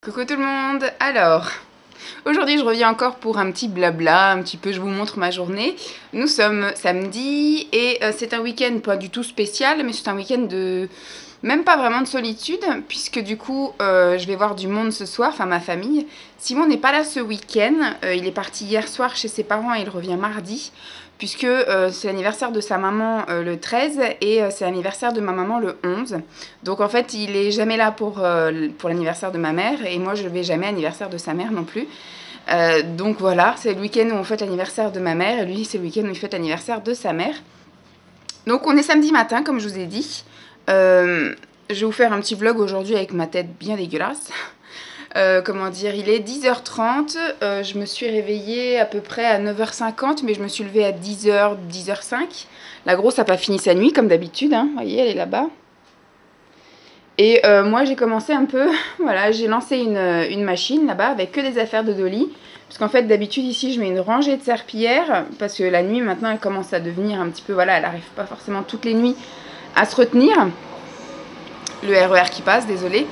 Coucou tout le monde. Alors, aujourd'hui je reviens encore pour un petit blabla, un petit peu je vous montre ma journée. Nous sommes samedi et c'est un week-end pas du tout spécial, mais c'est un week-end de... même pas vraiment de solitude, puisque du coup je vais voir du monde ce soir, enfin ma famille. Simon n'est pas là ce week-end, il est parti hier soir chez ses parents et il revient mardi, puisque c'est l'anniversaire de sa maman le 13 et c'est l'anniversaire de ma maman le 11. Donc en fait il est jamais là pour l'anniversaire de ma mère et moi je vais jamais à l'anniversaire de sa mère non plus. Donc voilà, c'est le week-end où on fête l'anniversaire de ma mère et lui c'est le week-end où il fête l'anniversaire de sa mère. Donc on est samedi matin comme je vous ai dit. Je vais vous faire un petit vlog aujourd'hui avec ma tête bien dégueulasse. Comment dire, il est 10h30, je me suis réveillée à peu près à 9h50, mais je me suis levée à 10h, 10h05. La grosse n'a pas fini sa nuit comme d'habitude, hein. Vous voyez, elle est là-bas. Et moi j'ai commencé un peu, voilà, j'ai lancé une machine là-bas avec que des affaires de Dolly. Parce qu'en fait d'habitude ici je mets une rangée de serpillères, parce que la nuit maintenant elle commence à devenir un petit peu, voilà, elle n'arrive pas forcément toutes les nuits à se retenir. Le RER qui passe, désolé.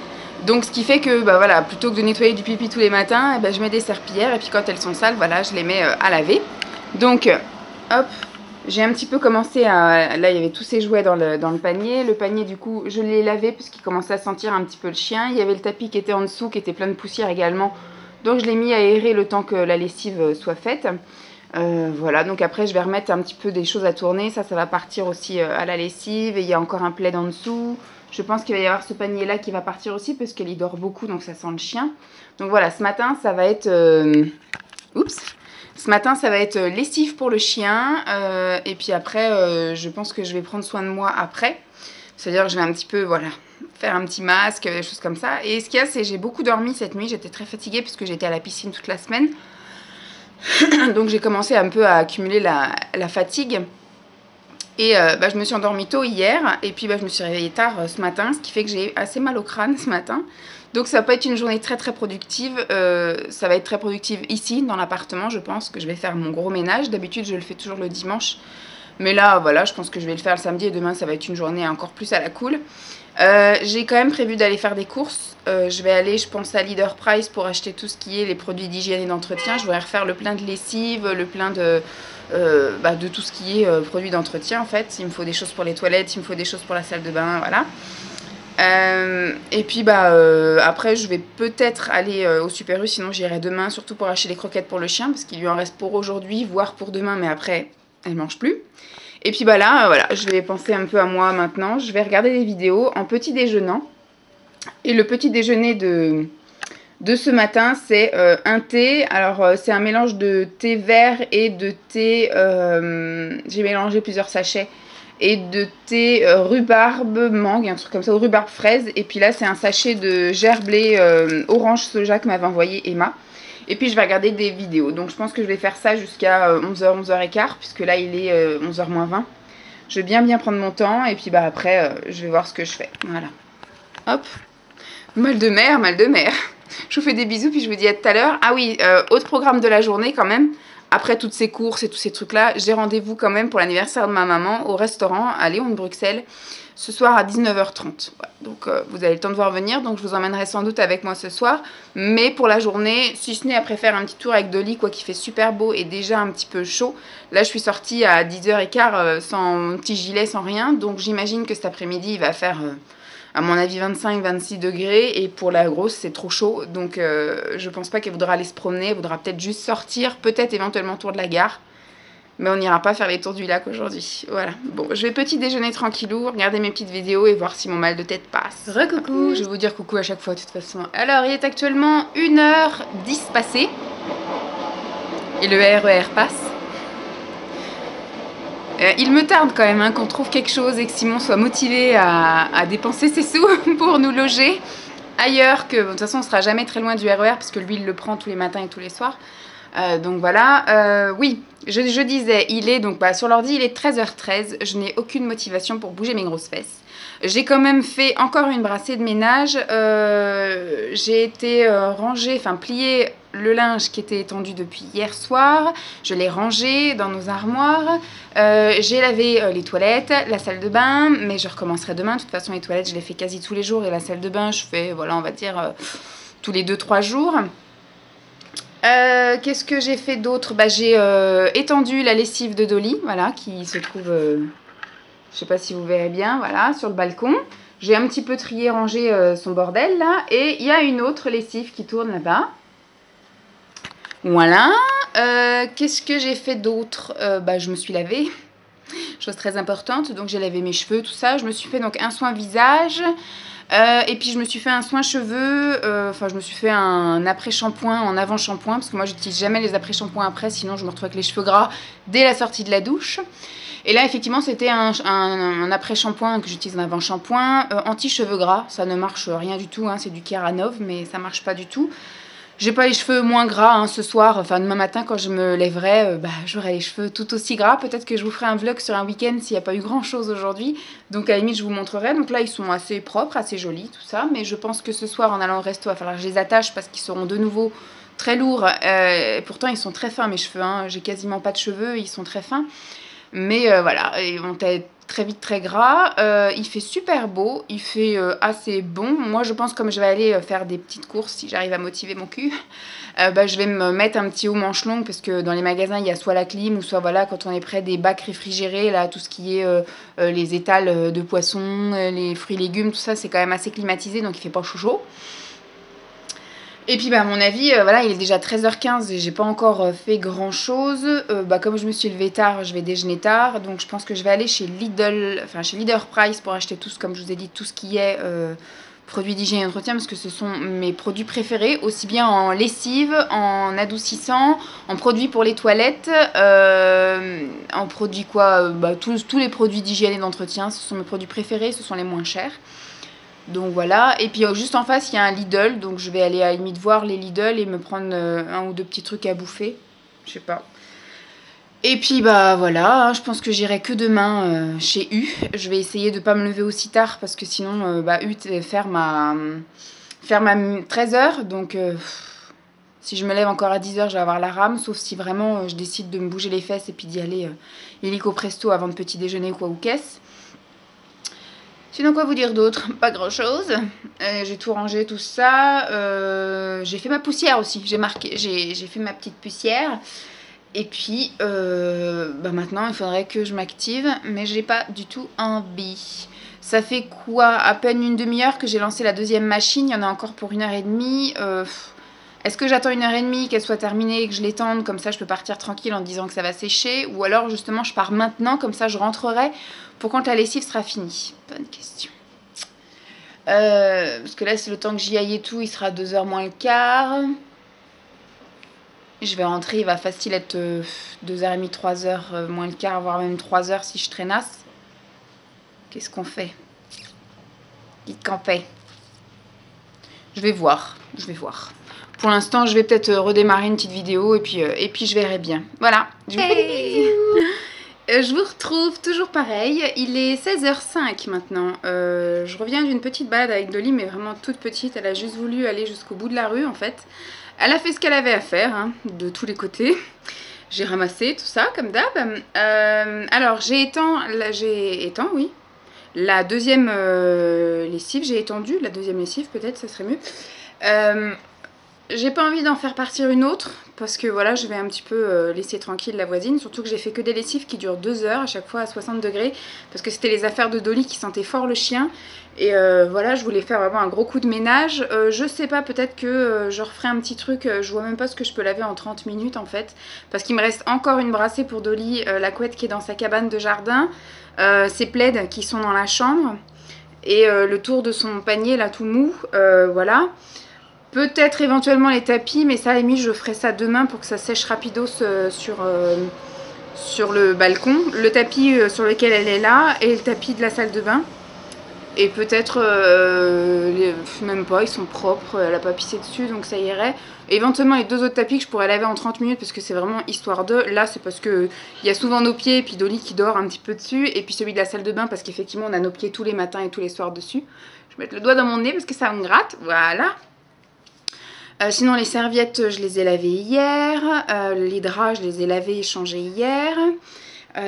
Donc ce qui fait que bah voilà, plutôt que de nettoyer du pipi tous les matins, je mets des serpillères et puis quand elles sont sales, voilà, je les mets à laver. Donc hop, j'ai un petit peu commencé à... Là il y avait tous ces jouets dans le panier. Le panier du coup je l'ai lavé parce qu'il commençait à sentir un petit peu le chien. Il y avait le tapis qui était en dessous, qui était plein de poussière également. Donc je l'ai mis à aérer le temps que la lessive soit faite. Voilà, donc après je vais remettre un petit peu des choses à tourner. Ça va partir aussi à la lessive. Et il y a encore un plaid en dessous. Je pense qu'il va y avoir ce panier là qui va partir aussi parce qu'elle y dort beaucoup, donc ça sent le chien. Donc voilà, ce matin ça va être... Oups. Ce matin ça va être lessive pour le chien. Et puis après, je pense que je vais prendre soin de moi après. C'est-à-dire que je vais un petit peu, voilà, faire un petit masque, des choses comme ça. Et ce qu'il y a, c'est que j'ai beaucoup dormi cette nuit. J'étais très fatiguée parce que j'étais à la piscine toute la semaine. Donc j'ai commencé un peu à accumuler la fatigue. Et je me suis endormie tôt hier et puis je me suis réveillée tard ce matin, ce qui fait que j'ai assez mal au crâne ce matin. Donc ça va pas être une journée très productive, ça va être très productive ici dans l'appartement. Je pense que je vais faire mon gros ménage, d'habitude je le fais toujours le dimanche. Mais là voilà, je pense que je vais le faire le samedi et demain ça va être une journée encore plus à la cool. J'ai quand même prévu d'aller faire des courses. Je vais aller, je pense, à Leader Price pour acheter tout ce qui est les produits d'hygiène et d'entretien. Je voudrais refaire le plein de lessive, le plein de tout ce qui est produits d'entretien en fait. Il me faut des choses pour les toilettes, il me faut des choses pour la salle de bain, voilà. Et puis après je vais peut-être aller au Super U, sinon j'irai demain, surtout pour acheter les croquettes pour le chien, parce qu'il lui en reste pour aujourd'hui, voire pour demain, mais après elle mange plus. Et puis là, voilà, je vais penser un peu à moi maintenant. Je vais regarder des vidéos en petit déjeunant. Et le petit déjeuner de ce matin, c'est un thé. Alors, c'est un mélange de thé vert et de thé... j'ai mélangé plusieurs sachets. Et de thé rhubarbe mangue, un truc comme ça, ou rhubarbe fraise. Et puis là, c'est un sachet de gerblé orange soja que m'avait envoyé Emma. Et puis je vais regarder des vidéos. Donc je pense que je vais faire ça jusqu'à 11h, 11h15, puisque là il est 11h moins 20. Je vais bien prendre mon temps et puis après je vais voir ce que je fais. Voilà. Hop. Mal de mer, mal de mer. Je vous fais des bisous puis je vous dis à tout à l'heure. Ah oui, autre programme de la journée quand même. Après toutes ces courses et tous ces trucs là, j'ai rendez-vous quand même pour l'anniversaire de ma maman au restaurant à Léon de Bruxelles. Ce soir à 19h30. Voilà. Donc vous avez le temps de voir venir, donc je vous emmènerai sans doute avec moi ce soir. Mais pour la journée, si ce n'est après faire un petit tour avec Dolly, quoi, qui fait super beau et déjà un petit peu chaud. Là je suis sortie à 10h15 sans petit gilet, sans rien. Donc j'imagine que cet après-midi il va faire à mon avis 25-26 degrés. Et pour la grosse c'est trop chaud. Donc je pense pas qu'elle voudra aller se promener. Elle voudra peut-être juste sortir, peut-être éventuellement autour de la gare. Mais on n'ira pas faire les tours du lac aujourd'hui. Voilà. Bon, je vais petit déjeuner tranquillou, regarder mes petites vidéos et voir si mon mal de tête passe. Recoucou. Je vais vous dire coucou à chaque fois de toute façon. Alors, il est actuellement 1h10 passé. Et le RER passe. Il me tarde quand même qu'on trouve quelque chose et que Simon soit motivé à dépenser ses sous pour nous loger ailleurs, que de toute façon on sera jamais très loin du RER parce que lui il le prend tous les matins et tous les soirs. Donc voilà, oui, je disais, il est donc sur l'ordi, il est 13h13, je n'ai aucune motivation pour bouger mes grosses fesses. J'ai quand même fait encore une brassée de ménage, j'ai été ranger, enfin plier le linge qui était étendu depuis hier soir, je l'ai rangé dans nos armoires, j'ai lavé les toilettes, la salle de bain, mais je recommencerai demain, de toute façon les toilettes je les fais quasi tous les jours et la salle de bain je fais, voilà, on va dire... tous les 2-3 jours. Qu'est-ce que j'ai fait d'autre? Bah, j'ai étendu la lessive de Dolly, voilà, qui se trouve, je sais pas si vous verrez bien, voilà, sur le balcon. J'ai un petit peu trié, rangé son bordel là, et il y a une autre lessive qui tourne là-bas. Voilà. Qu'est-ce que j'ai fait d'autre? Bah, je me suis lavée, chose très importante, donc j'ai lavé mes cheveux, tout ça. Je me suis fait donc un soin visage. Et puis je me suis fait un soin cheveux, enfin je me suis fait un après-shampoing en avant-shampoing, parce que moi j'utilise jamais les après-shampoings après, sinon je me retrouve avec les cheveux gras dès la sortie de la douche. Et là effectivement c'était un après-shampoing que j'utilise en avant-shampoing, anti-cheveux gras, ça ne marche rien du tout, hein, c'est du Keranov, mais ça marche pas du tout. J'ai pas les cheveux moins gras hein, ce soir, enfin demain matin quand je me lèverai, bah, j'aurai les cheveux tout aussi gras. Peut-être que je vous ferai un vlog sur un week-end s'il n'y a pas eu grand chose aujourd'hui. Donc à la limite je vous montrerai. Donc là ils sont assez propres, assez jolis tout ça. Mais je pense que ce soir en allant au resto, il va falloir que je les attache parce qu'ils seront de nouveau très lourds. Et pourtant ils sont très fins mes cheveux, hein. J'ai quasiment pas de cheveux, ils sont très fins. Mais voilà, ils vont être très vite très gras. Il fait super beau, il fait assez bon. Moi je pense comme je vais aller faire des petites courses si j'arrive à motiver mon cul, bah, je vais me mettre un petit haut manche longue parce que dans les magasins il y a soit la clim ou soit voilà quand on est près des bacs réfrigérés, là tout ce qui est les étals de poissons, les fruits et légumes, tout ça c'est quand même assez climatisé donc il fait pas chaud chaud. Et puis bah à mon avis, voilà, il est déjà 13h15 et j'ai pas encore fait grand chose. Bah comme je me suis levée tard, je vais déjeuner tard. Donc je pense que je vais aller chez Lidl, enfin chez Leader Price pour acheter tout, comme je vous ai dit, tout ce qui est produits d'hygiène et d'entretien parce que ce sont mes produits préférés, aussi bien en lessive, en adoucissant, en produits pour les toilettes, en produits quoi, bah, tous les produits d'hygiène et d'entretien, ce sont mes produits préférés, ce sont les moins chers. Donc voilà, et puis juste en face il y a un Lidl, donc je vais aller à la limite voir les Lidl et me prendre un ou deux petits trucs à bouffer, je sais pas. Et puis bah voilà, je pense que j'irai que demain chez U. Je vais essayer de pas me lever aussi tard parce que sinon bah U ferme à 13h, donc si je me lève encore à 10h je vais avoir la rame, sauf si vraiment je décide de me bouger les fesses et puis d'y aller illico presto avant le petit déjeuner quoi ou qu'est-ce. Sinon, quoi vous dire d'autre? Pas grand chose. J'ai tout rangé, tout ça. J'ai fait ma poussière aussi. J'ai fait ma petite poussière. Et puis, bah maintenant, il faudrait que je m'active. Mais j'ai pas du tout envie. Ça fait quoi? À peine une demi-heure que j'ai lancé la deuxième machine. Il y en a encore pour 1h30. Est-ce que j'attends 1h30 qu'elle soit terminée et que je l'étende, comme ça je peux partir tranquille en disant que ça va sécher, ou alors justement je pars maintenant, comme ça je rentrerai pour quand la lessive sera finie? Bonne question. Parce que là c'est le temps que j'y aille et tout, il sera 2h moins le quart. Je vais rentrer, il va facile être 2h30, 3h moins le quart, voire même 3h si je traînasse. Qu'est-ce qu'on fait? Dites qu'en fait. Je vais voir, je vais voir. Pour l'instant, je vais peut-être redémarrer une petite vidéo et puis je verrai bien. Voilà, je vous fais des bisous. Je vous retrouve toujours pareil, il est 16h05 maintenant. Je reviens d'une petite balade avec Dolly, mais vraiment toute petite. Elle a juste voulu aller jusqu'au bout de la rue en fait. Elle a fait ce qu'elle avait à faire, hein, de tous les côtés. J'ai ramassé tout ça comme d'hab. Alors j'ai étend, oui. La deuxième lessive, j'ai étendu. La deuxième lessive peut-être, ça serait mieux. J'ai pas envie d'en faire partir une autre parce que voilà, je vais un petit peu laisser tranquille la voisine, surtout que j'ai fait que des lessives qui durent 2 heures à chaque fois à 60 degrés parce que c'était les affaires de Dolly qui sentaient fort le chien et voilà, je voulais faire vraiment un gros coup de ménage. Je sais pas, peut-être que je referai un petit truc, je vois même pas ce que je peux laver en 30 minutes en fait parce qu'il me reste encore une brassée pour Dolly, la couette qui est dans sa cabane de jardin, ses plaids qui sont dans la chambre et le tour de son panier là tout mou, voilà. Peut-être éventuellement les tapis, mais ça à la limite je ferai ça demain pour que ça sèche rapidos sur le balcon. Le tapis sur lequel elle est là et le tapis de la salle de bain. Et peut-être, même pas, ils sont propres, elle a pas pissé dessus donc ça irait. Et éventuellement les deux autres tapis que je pourrais laver en 30 minutes parce que c'est vraiment histoire de. Là c'est parce que il y a souvent nos pieds et puis Dolly qui dort un petit peu dessus. Et puis celui de la salle de bain parce qu'effectivement on a nos pieds tous les matins et tous les soirs dessus. Je vais mettre le doigt dans mon nez parce que ça me gratte, voilà. Sinon les serviettes je les ai lavées hier, les draps je les ai lavés et changés hier.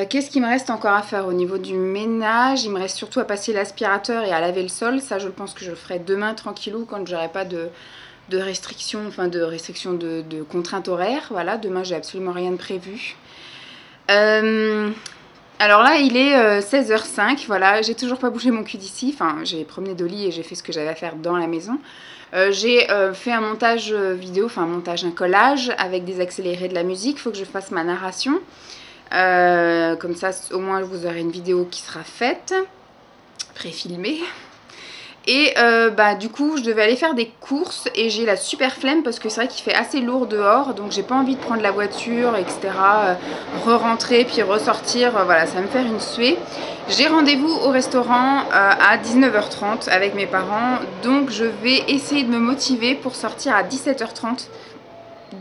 Qu'est-ce qu'il me reste encore à faire au niveau du ménage? Il me reste surtout à passer l'aspirateur et à laver le sol. Ça je pense que je le ferai demain tranquillou quand j'aurai pas de restrictions, enfin de restrictions de contraintes horaires. Voilà, demain j'ai absolument rien de prévu. Alors là il est 16h05, voilà, j'ai toujours pas bougé mon cul d'ici, enfin j'ai promené Dolly et j'ai fait ce que j'avais à faire dans la maison. J'ai fait un montage vidéo, enfin un collage avec des accélérés de la musique, il faut que je fasse ma narration. Comme ça au moins vous aurez une vidéo qui sera faite, pré-filmée. Et du coup je devais aller faire des courses et j'ai la super flemme parce que c'est vrai qu'il fait assez lourd dehors, donc j'ai pas envie de prendre la voiture etc, re-rentrer puis ressortir, voilà, ça va me faire une suée. J'ai rendez-vous au restaurant à 19h30 avec mes parents, donc je vais essayer de me motiver pour sortir à 17h30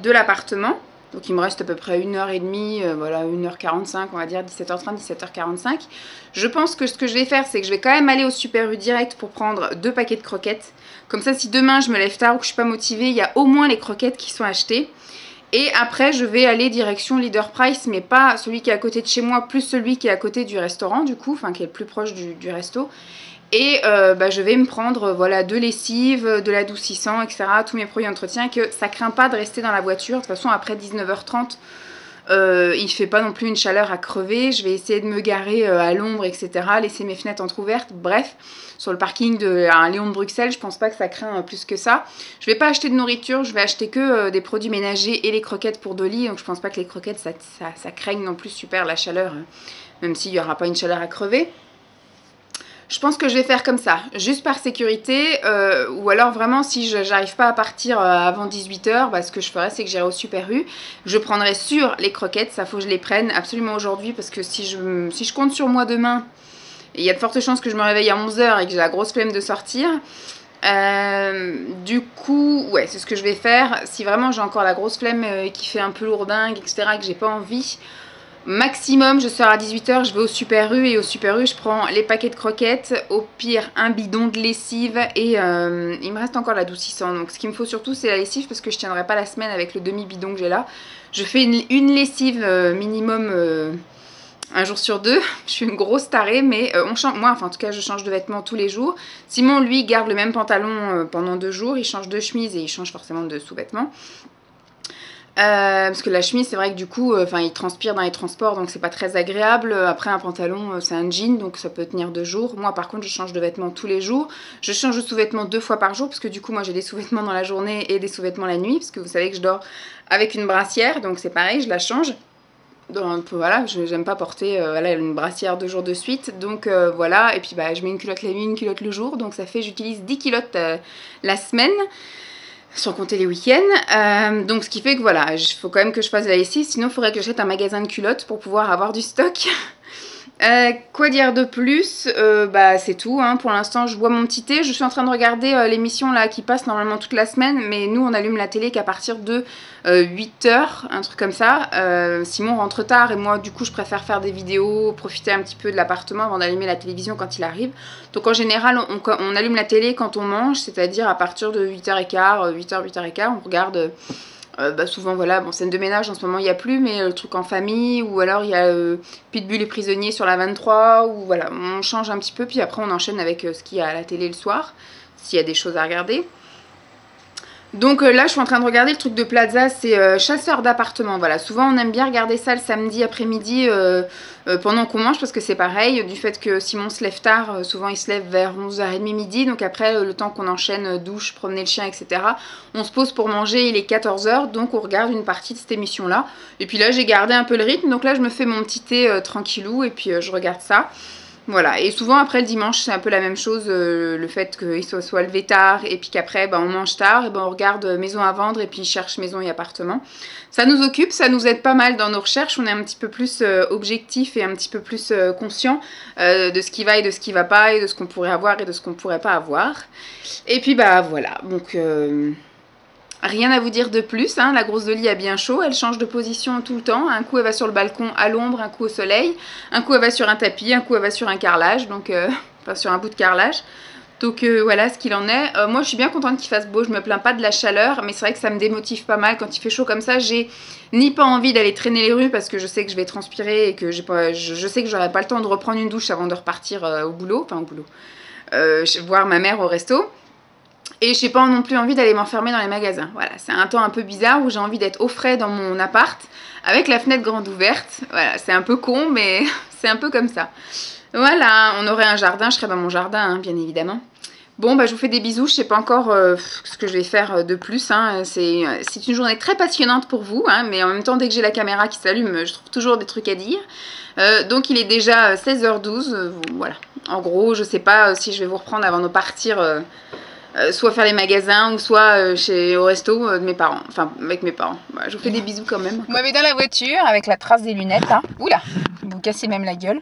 de l'appartement. Donc il me reste à peu près 1h30, voilà 1h45 on va dire, 17h30, 17h45. Je pense que ce que je vais faire c'est que je vais quand même aller au Super U direct pour prendre 2 paquets de croquettes. Comme ça si demain je me lève tard ou que je suis pas motivée, il y a au moins les croquettes qui sont achetées. Et après je vais aller direction Leader Price, mais pas celui qui est à côté de chez moi, plus celui qui est à côté du restaurant du coup, enfin qui est le plus proche du resto. Et je vais me prendre voilà, de lessive, de l'adoucissant, etc. Tous mes produits d'entretien, que ça craint pas de rester dans la voiture. De toute façon, après 19h30, il fait pas non plus une chaleur à crever. Je vais essayer de me garer à l'ombre, etc. Laisser mes fenêtres entrouvertes. Bref, sur le parking de Léon de Bruxelles, je pense pas que ça craint plus que ça. Je vais pas acheter de nourriture, je vais acheter que des produits ménagers et les croquettes pour Dolly. Donc je pense pas que les croquettes, ça craigne non plus super la chaleur, même s'il y aura pas une chaleur à crever. Je pense que je vais faire comme ça, juste par sécurité, ou alors vraiment si j'arrive pas à partir avant 18h, ce que je ferai c'est que j'irai au Super U, je prendrai sur les croquettes, ça faut que je les prenne absolument aujourd'hui parce que si je compte sur moi demain, il y a de fortes chances que je me réveille à 11h et que j'ai la grosse flemme de sortir. Du coup, ouais, c'est ce que je vais faire. Si vraiment j'ai encore la grosse flemme qui fait un peu lourdingue, etc., que j'ai pas envie, maximum je sors à 18h, je vais au Super U et au Super U je prends les paquets de croquettes, au pire un bidon de lessive et il me reste encore l'adoucissant. Donc ce qu'il me faut surtout c'est la lessive parce que je tiendrai pas la semaine avec le demi bidon que j'ai là. Je fais une lessive minimum un jour sur deux. Je suis une grosse tarée, mais moi enfin en tout cas je change de vêtements tous les jours. Simon lui garde le même pantalon pendant 2 jours, il change de chemise et il change forcément de sous-vêtements. Parce que la chemise c'est vrai que du coup il transpire dans les transports donc c'est pas très agréable. Après un pantalon c'est un jean donc ça peut tenir 2 jours. Moi par contre je change de vêtements tous les jours. Je change de sous-vêtements 2 fois par jour parce que du coup moi j'ai des sous-vêtements dans la journée et des sous-vêtements la nuit parce que vous savez que je dors avec une brassière donc c'est pareil, je la change. Donc voilà, j'aime pas porter une brassière 2 jours de suite, donc voilà, et puis je mets une culotte la nuit, une culotte le jour, donc ça fait, j'utilise 10 culottes la semaine, sans compter les week-ends, donc ce qui fait que voilà, il faut quand même que je fasse la lessive, sinon il faudrait que j'achète un magasin de culottes pour pouvoir avoir du stock. Quoi dire de plus, c'est tout, hein. Pour l'instant je bois mon petit thé, je suis en train de regarder l'émission là qui passe normalement toute la semaine, mais nous on allume la télé qu'à partir de 8h, un truc comme ça. Simon rentre tard et moi du coup je préfère faire des vidéos, profiter un petit peu de l'appartement avant d'allumer la télévision quand il arrive. Donc en général on allume la télé quand on mange, c'est-à-dire à partir de 8h15, 8h, 8h15, on regarde... souvent voilà, bon scène de ménage en ce moment il n'y a plus, mais le truc en famille, ou alors il y a Pitbull et prisonnier sur la 23, ou voilà, on change un petit peu, puis après on enchaîne avec ce qu'il y a à la télé le soir, s'il y a des choses à regarder. Donc là je suis en train de regarder le truc de Plaza, c'est chasseur d'appartements, voilà, souvent on aime bien regarder ça le samedi après-midi pendant qu'on mange parce que c'est pareil, du fait que Simon se lève tard, souvent il se lève vers 11h30 midi, donc après le temps qu'on enchaîne douche, promener le chien etc, on se pose pour manger, il est 14h, donc on regarde une partie de cette émission là, et puis là j'ai gardé un peu le rythme, donc là je me fais mon petit thé tranquillou et puis je regarde ça. Voilà, et souvent après le dimanche c'est un peu la même chose, le fait qu'il soit levé tard et puis qu'après on mange tard, et on regarde maison à vendre et puis cherche maison et appartement. Ça nous occupe, ça nous aide pas mal dans nos recherches, on est un petit peu plus objectif et un petit peu plus conscient de ce qui va et de ce qui va pas et de ce qu'on pourrait avoir et de ce qu'on pourrait pas avoir. Et puis voilà, donc... rien à vous dire de plus, hein. La grosse Dolly a bien chaud, elle change de position tout le temps. Un coup elle va sur le balcon à l'ombre, un coup au soleil, un coup elle va sur un tapis, un coup elle va sur un carrelage, donc enfin sur un bout de carrelage. Donc voilà ce qu'il en est. Moi je suis bien contente qu'il fasse beau, je me plains pas de la chaleur, mais c'est vrai que ça me démotive pas mal quand il fait chaud comme ça. J'ai ni pas envie d'aller traîner les rues parce que je sais que je vais transpirer et que je sais que j'aurai pas le temps de reprendre une douche avant de repartir au boulot, voir ma mère au resto. Et je n'ai pas non plus envie d'aller m'enfermer dans les magasins. Voilà, c'est un temps un peu bizarre où j'ai envie d'être au frais dans mon appart, avec la fenêtre grande ouverte. Voilà, c'est un peu con, mais c'est un peu comme ça. Voilà, on aurait un jardin, je serais dans mon jardin, hein, bien évidemment. Bon, bah, je vous fais des bisous. Je sais pas encore ce que je vais faire de plus. Hein. C'est une journée très passionnante pour vous, hein, mais en même temps, dès que j'ai la caméra qui s'allume, je trouve toujours des trucs à dire. Donc, il est déjà 16h12. Voilà. En gros, je sais pas si je vais vous reprendre avant de partir, soit faire les magasins ou soit au resto de mes parents. Enfin, avec mes parents. Voilà, je vous fais des bisous quand même. Vous m'avez dans la voiture avec la trace des lunettes. Hein. Oula, vous cassez même la gueule.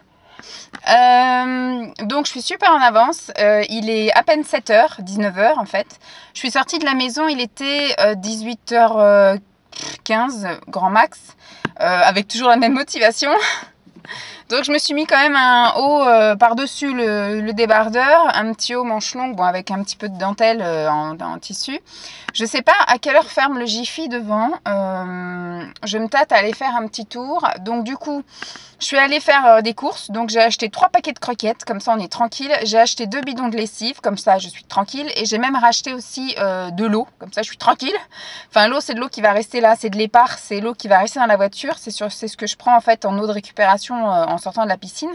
Donc je suis super en avance, il est à peine 7h, 19h en fait. Je suis sortie de la maison, il était 18h15 grand max, avec toujours la même motivation. Donc je me suis mis quand même un haut par-dessus le débardeur, un petit haut manche longue, bon, avec un petit peu de dentelle en tissu. Je sais pas à quelle heure ferme le Jiffy devant. Je me tâte à aller faire un petit tour. Donc du coup, je suis allée faire des courses. Donc j'ai acheté 3 paquets de croquettes, comme ça on est tranquille. J'ai acheté 2 bidons de lessive, comme ça je suis tranquille. Et j'ai même racheté aussi de l'eau, comme ça je suis tranquille. Enfin l'eau c'est de l'eau qui va rester là, c'est de l'épargne, c'est l'eau qui va rester dans la voiture. C'est ce que je prends en fait en eau de récupération en sortant de la piscine.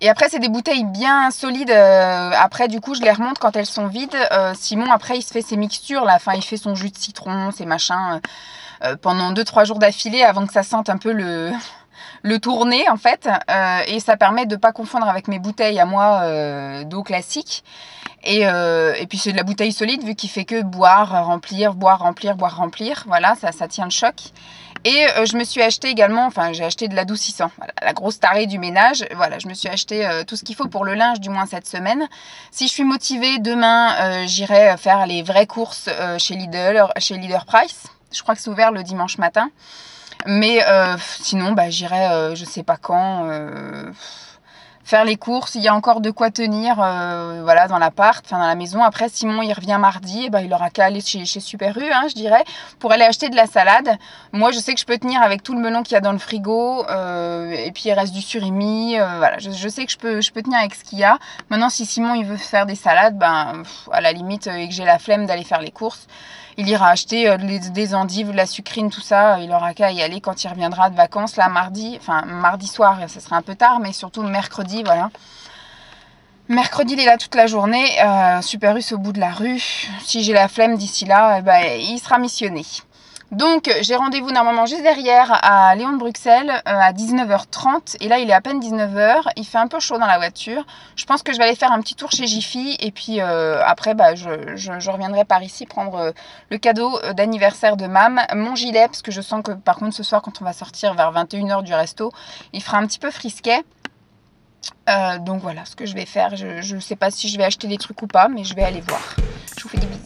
Et après c'est des bouteilles bien solides, après du coup je les remonte quand elles sont vides. Simon après il se fait ses mixtures là, enfin il fait son jus de citron, ses machins pendant 2-3 jours d'affilée avant que ça sente un peu le tourner en fait, et ça permet de ne pas confondre avec mes bouteilles à moi d'eau classique. Et puis c'est de la bouteille solide vu qu'il fait que boire, remplir, boire, remplir, boire, remplir. Voilà, ça tient le choc. Et je me suis acheté également, enfin j'ai acheté de l'adoucissant, voilà, la grosse tarée du ménage. Voilà, je me suis acheté tout ce qu'il faut pour le linge, du moins cette semaine. Si je suis motivée, demain j'irai faire les vraies courses chez Leader Price. Je crois que c'est ouvert le dimanche matin. Mais sinon, bah, j'irai je sais pas quand faire les courses. Il y a encore de quoi tenir voilà, dans l'appart, enfin dans la maison. Après, Simon, il revient mardi. Et bah, il aura qu'à aller chez Super U, hein, je dirais, pour aller acheter de la salade. Moi, je sais que je peux tenir avec tout le melon qu'il y a dans le frigo. Et puis, il reste du surimi. Voilà, je sais que je peux tenir avec ce qu'il y a. Maintenant, si Simon, il veut faire des salades, ben, à la limite, et que j'ai la flemme d'aller faire les courses, il ira acheter des endives, de la sucrine, tout ça. Il aura qu'à y aller quand il reviendra de vacances, là, mardi. Enfin, mardi soir, ça sera un peu tard, mais surtout mercredi, voilà. Mercredi, il est là toute la journée. Super U, c'est au bout de la rue. Si j'ai la flemme d'ici là, il sera missionné. Donc, j'ai rendez-vous normalement juste derrière à Léon de Bruxelles à 19h30. Et là, il est à peine 19h. Il fait un peu chaud dans la voiture. Je pense que je vais aller faire un petit tour chez Jiffy. Et puis après, je reviendrai par ici prendre le cadeau d'anniversaire de Mam. Mon gilet, parce que je sens que par contre, ce soir, quand on va sortir vers 21h du resto, il fera un petit peu frisquet. Donc voilà ce que je vais faire. Je ne sais pas si je vais acheter des trucs ou pas, mais je vais aller voir. Je vous fais des bisous.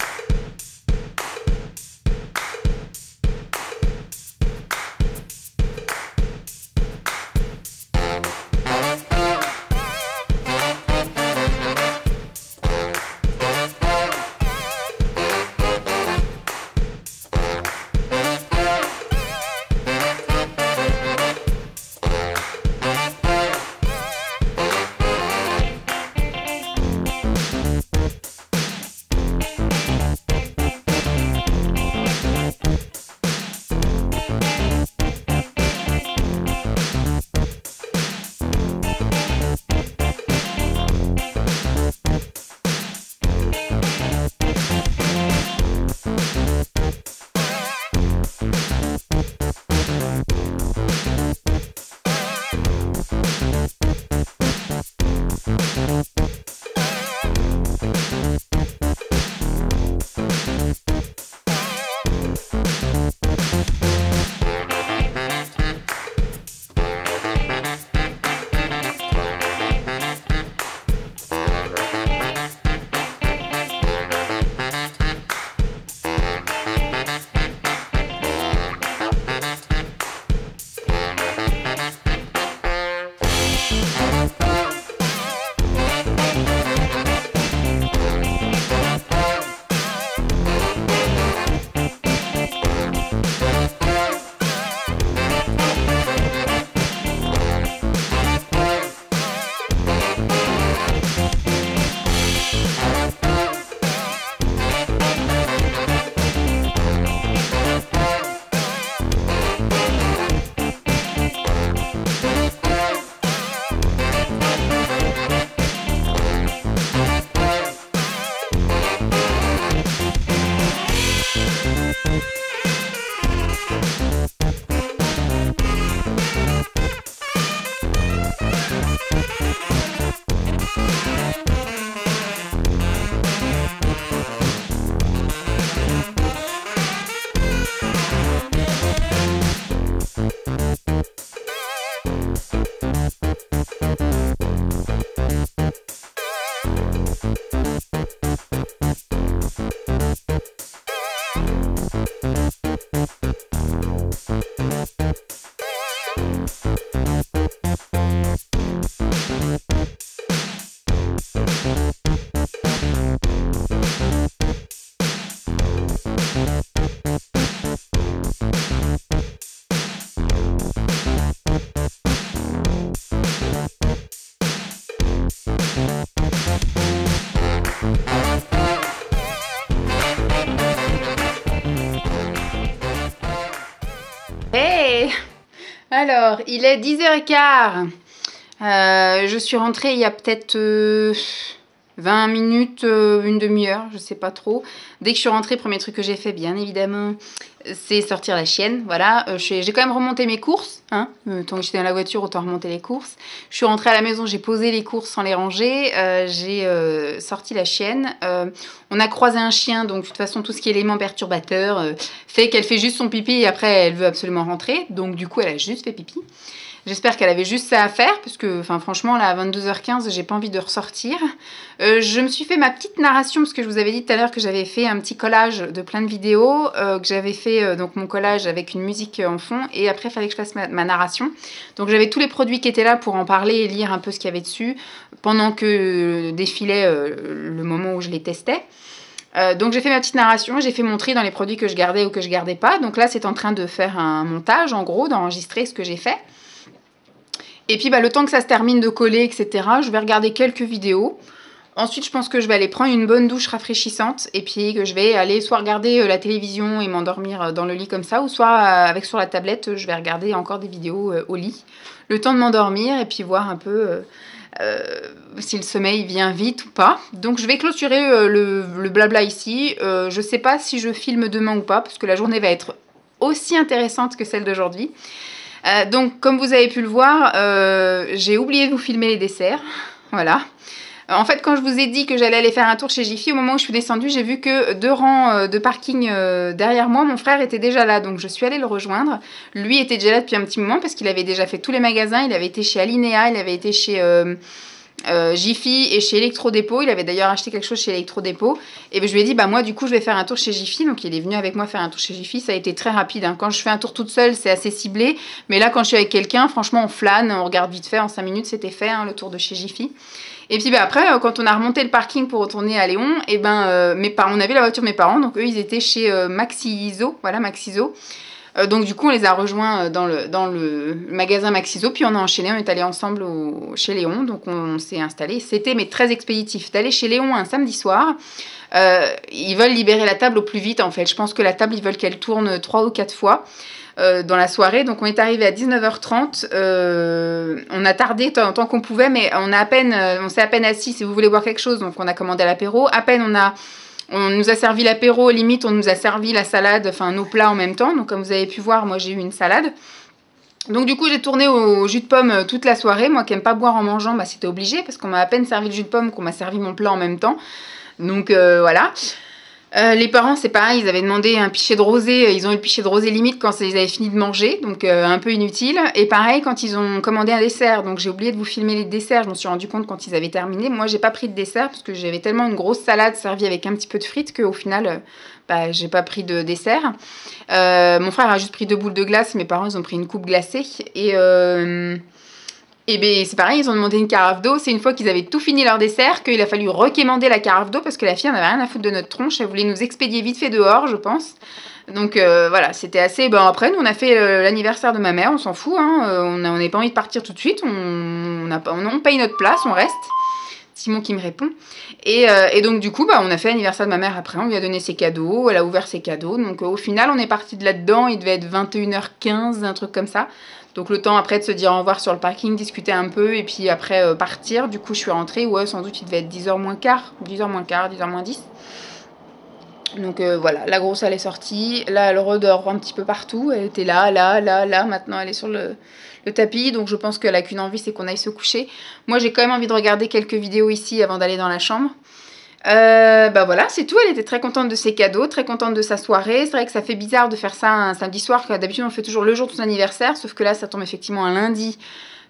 Alors, il est 10h15. Je suis rentrée il y a peut-être 20 minutes, une demi-heure, je sais pas trop. Dès que je suis rentrée, premier truc que j'ai fait, bien évidemment, c'est sortir la chienne. Voilà, j'ai quand même remonté mes courses. Hein. Tant que j'étais dans la voiture, autant remonter les courses. Je suis rentrée à la maison, j'ai posé les courses sans les ranger. J'ai sorti la chienne. On a croisé un chien, donc de toute façon, tout ce qui est élément perturbateur fait qu'elle fait juste son pipi et après, elle veut absolument rentrer. Donc du coup, elle a juste fait pipi. J'espère qu'elle avait juste ça à faire, parce que franchement, là, à 22h15, j'ai pas envie de ressortir. Je me suis fait ma petite narration, parce que je vous avais dit tout à l'heure que j'avais fait un petit collage de plein de vidéos, que j'avais fait donc mon collage avec une musique en fond, et après, il fallait que je fasse ma narration. Donc j'avais tous les produits qui étaient là pour en parler et lire un peu ce qu'il y avait dessus, pendant que défilait le moment où je les testais. Donc j'ai fait ma petite narration, j'ai fait mon tri dans les produits que je gardais ou que je gardais pas. Donc là, c'est en train de faire un montage, en gros, d'enregistrer ce que j'ai fait. Et puis le temps que ça se termine de coller, etc., je vais regarder quelques vidéos. Ensuite, je pense que je vais aller prendre une bonne douche rafraîchissante. Et puis que je vais aller soit regarder la télévision et m'endormir dans le lit comme ça, ou soit avec sur la tablette, je vais regarder encore des vidéos au lit. Le temps de m'endormir et puis voir un peu si le sommeil vient vite ou pas. Donc je vais clôturer le blabla ici. Je sais pas si je filme demain ou pas, parce que la journée va être aussi intéressante que celle d'aujourd'hui. Donc, comme vous avez pu le voir, j'ai oublié de vous filmer les desserts. Voilà. En fait, quand je vous ai dit que j'allais aller faire un tour chez Jiffy, au moment où je suis descendue, j'ai vu que 2 rangs de parking derrière moi, mon frère était déjà là. Donc, je suis allée le rejoindre. Lui était déjà là depuis un petit moment parce qu'il avait déjà fait tous les magasins. Il avait été chez Alinea, il avait été chez Jiffy et chez Electrodépôt. Il avait d'ailleurs acheté quelque chose chez Electrodépôt. Et je lui ai dit, moi, du coup, je vais faire un tour chez Jiffy. Donc, il est venu avec moi faire un tour chez Jiffy. Ça a été très rapide. Hein. Quand je fais un tour toute seule, c'est assez ciblé. Mais là, quand je suis avec quelqu'un, franchement, on flâne, on regarde vite fait. En 5 minutes, c'était fait, hein, le tour de chez Jiffy. Et puis après, quand on a remonté le parking pour retourner à Léon, et mes parents, on avait la voiture de mes parents. Donc, eux, ils étaient chez Maxiso. Voilà, Maxiso. Donc du coup on les a rejoints dans le magasin Maxiso, puis on a enchaîné, on est allé ensemble chez Léon, donc on s'est installé. C'était très expéditif d'aller chez Léon un samedi soir. Ils veulent libérer la table au plus vite en fait. Je pense que la table ils veulent qu'elle tourne 3 ou 4 fois dans la soirée. Donc on est arrivé à 19h30. On a tardé tant qu'on pouvait, mais on s'est à peine assis. Si vous voulez boire quelque chose, donc on a commandé l'apéro. À peine on nous a servi l'apéro, limite on nous a servi la salade, enfin nos plats en même temps. Donc comme vous avez pu voir, moi j'ai eu une salade. Donc du coup j'ai tourné au jus de pomme toute la soirée. Moi qui n'aime pas boire en mangeant, c'était obligé parce qu'on m'a à peine servi le jus de pomme qu'on m'a servi mon plat en même temps. Donc voilà. Les parents, c'est pareil, ils avaient demandé un pichet de rosé, ils ont eu le pichet de rosé limite quand ils avaient fini de manger, donc un peu inutile. Et pareil, quand ils ont commandé un dessert, donc j'ai oublié de vous filmer les desserts, je me suis rendu compte quand ils avaient terminé. Moi, j'ai pas pris de dessert parce que j'avais tellement une grosse salade servie avec un petit peu de frites qu'au final, j'ai pas pris de dessert. Mon frère a juste pris 2 boules de glace, mes parents, ils ont pris une coupe glacée. Et c'est pareil, ils ont demandé une carafe d'eau. C'est une fois qu'ils avaient tout fini leur dessert qu'il a fallu requémander la carafe d'eau parce que la fille en avait rien à foutre de notre tronche. Elle voulait nous expédier vite fait dehors, je pense. Donc voilà, c'était assez... après, nous, on a fait l'anniversaire de ma mère, on s'en fout. Hein. On n'a pas envie de partir tout de suite. On paye notre place, on reste. Simon qui me répond. Et donc, du coup, on a fait l'anniversaire de ma mère après. On lui a donné ses cadeaux. Elle a ouvert ses cadeaux. Donc, au final, on est parti de là-dedans. Il devait être 21h15, un truc comme ça. Donc, le temps après de se dire au revoir sur le parking, discuter un peu. Et puis après, partir. Du coup, je suis rentrée. Ouais, sans doute, il devait être 10h moins quart. 10h moins quart, 10h moins 10. Donc voilà, la grosse elle est sortie, là elle redort un petit peu partout, elle était là, maintenant elle est sur le tapis, donc je pense qu'elle a qu'une envie, c'est qu'on aille se coucher. Moi j'ai quand même envie de regarder quelques vidéos ici avant d'aller dans la chambre. Voilà, c'est tout, elle était très contente de ses cadeaux, très contente de sa soirée. C'est vrai que ça fait bizarre de faire ça un samedi soir, car d'habitude on fait toujours le jour de son anniversaire, sauf que là ça tombe effectivement un lundi.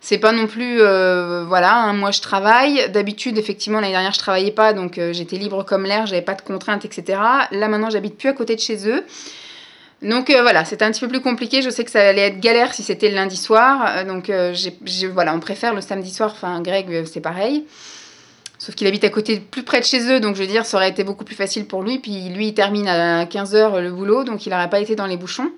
C'est pas non plus, voilà, hein, moi je travaille. D'habitude, effectivement, l'année dernière je travaillais pas, donc j'étais libre comme l'air, j'avais pas de contraintes, etc. Là maintenant, j'habite plus à côté de chez eux. Donc voilà, c'était un petit peu plus compliqué. Je sais que ça allait être galère si c'était le lundi soir. Donc voilà, on préfère le samedi soir. Enfin, Greg, c'est pareil. Sauf qu'il habite à côté, plus près de chez eux, donc je veux dire, ça aurait été beaucoup plus facile pour lui. Puis lui, il termine à 15h le boulot, donc il n'aurait pas été dans les bouchons.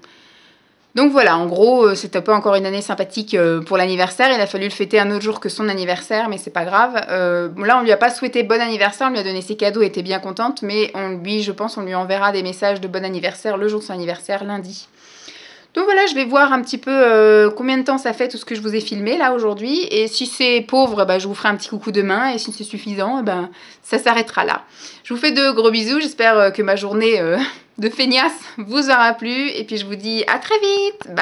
Donc voilà, en gros, c'était pas encore une année sympathique pour l'anniversaire. Il a fallu le fêter un autre jour que son anniversaire, mais c'est pas grave. Là, on lui a pas souhaité bon anniversaire, on lui a donné ses cadeaux, elle était bien contente, mais je pense, on lui enverra des messages de bon anniversaire le jour de son anniversaire, lundi. Donc voilà, je vais voir un petit peu combien de temps ça fait tout ce que je vous ai filmé là aujourd'hui. Et si c'est pauvre, bah, je vous ferai un petit coucou demain. Et si c'est suffisant, bah, ça s'arrêtera là. Je vous fais de gros bisous. J'espère que ma journée de feignasse vous aura plu. Et puis je vous dis à très vite. Bye!